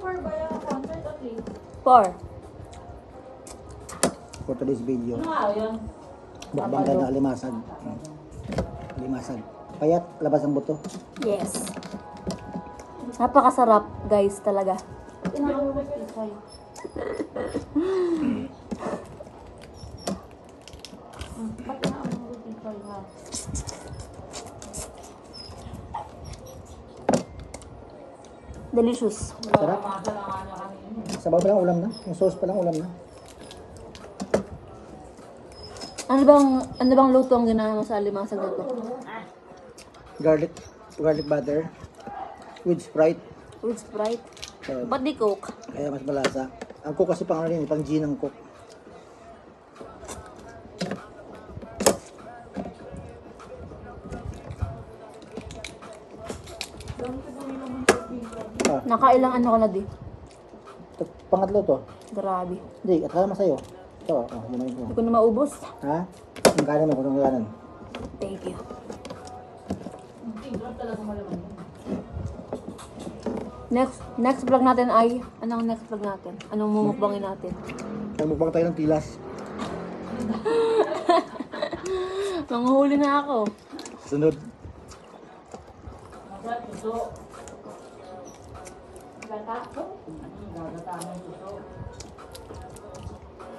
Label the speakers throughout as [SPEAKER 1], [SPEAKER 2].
[SPEAKER 1] 4.
[SPEAKER 2] For today's video. Mukbang ka na alimasag. Alimasag. Payat, labas ang buto.
[SPEAKER 1] Yes. Napakasarap, guys, talaga. Delicious.
[SPEAKER 2] Sarap. Sabaw pa lang ulam na. Yung sauce pa lang ulam na.
[SPEAKER 1] Ano bang luto ang ginagawa mo sa alimasag na to?
[SPEAKER 2] Garlic butter with Sprite.
[SPEAKER 1] With Sprite?
[SPEAKER 2] Uh,
[SPEAKER 1] Ba't di Coke?
[SPEAKER 2] Kaya mas malasa. Ang coke kasi pang ano rin, pang gin ng coke.
[SPEAKER 1] Nakailang ano ka na di?
[SPEAKER 2] Pangatlo to.
[SPEAKER 1] Grabe.
[SPEAKER 2] Hindi, at kaya sa'yo. Ito, yun ang ito.
[SPEAKER 1] Hindi ko na maubos.
[SPEAKER 2] Ha? Ang kanan mo, kung ang kanan.
[SPEAKER 1] Thank you. Next vlog natin ay, anong next vlog natin? Anong mumukbangin natin?
[SPEAKER 2] Nagmukbang tayo ng tilas.
[SPEAKER 1] Manguhuli na ako.
[SPEAKER 2] Sunod.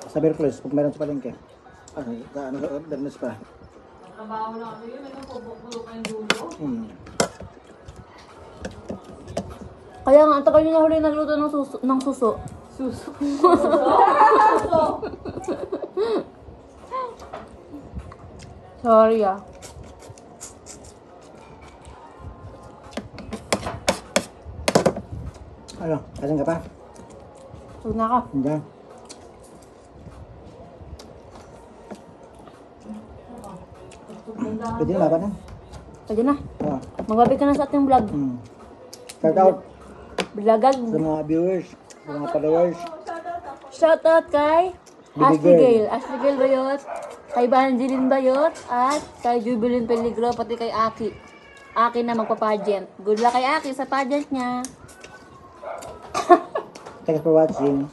[SPEAKER 2] Sa Merkules, pag meron sa palengke. Danas pa.
[SPEAKER 3] Trabaho na kasi yun, may pupukpulok ang dulo.
[SPEAKER 1] Kaya nga, ang tagal nyo na huli nagluto ng suso.
[SPEAKER 3] Suso.
[SPEAKER 1] Sorry ah.
[SPEAKER 2] Ano? Kasan ka pa?
[SPEAKER 1] Huwag na ka.
[SPEAKER 2] Hindi. Pwede na laban na.
[SPEAKER 1] Pwede na.
[SPEAKER 2] Oh.
[SPEAKER 1] Magbabay ka na sa ating vlog.
[SPEAKER 2] Shout out
[SPEAKER 1] Vlogag.
[SPEAKER 2] sa mga viewers, sa mga followers.
[SPEAKER 1] Shoutout kay
[SPEAKER 2] Bibi girl.
[SPEAKER 1] Ashley Girl Bayot, kay Banjilin Bayot, at kay Jubilin Peligro, pati kay Aki. Aki na magpa-pageant. Good luck kay Aki sa pageant niya.
[SPEAKER 2] Thanks for watching.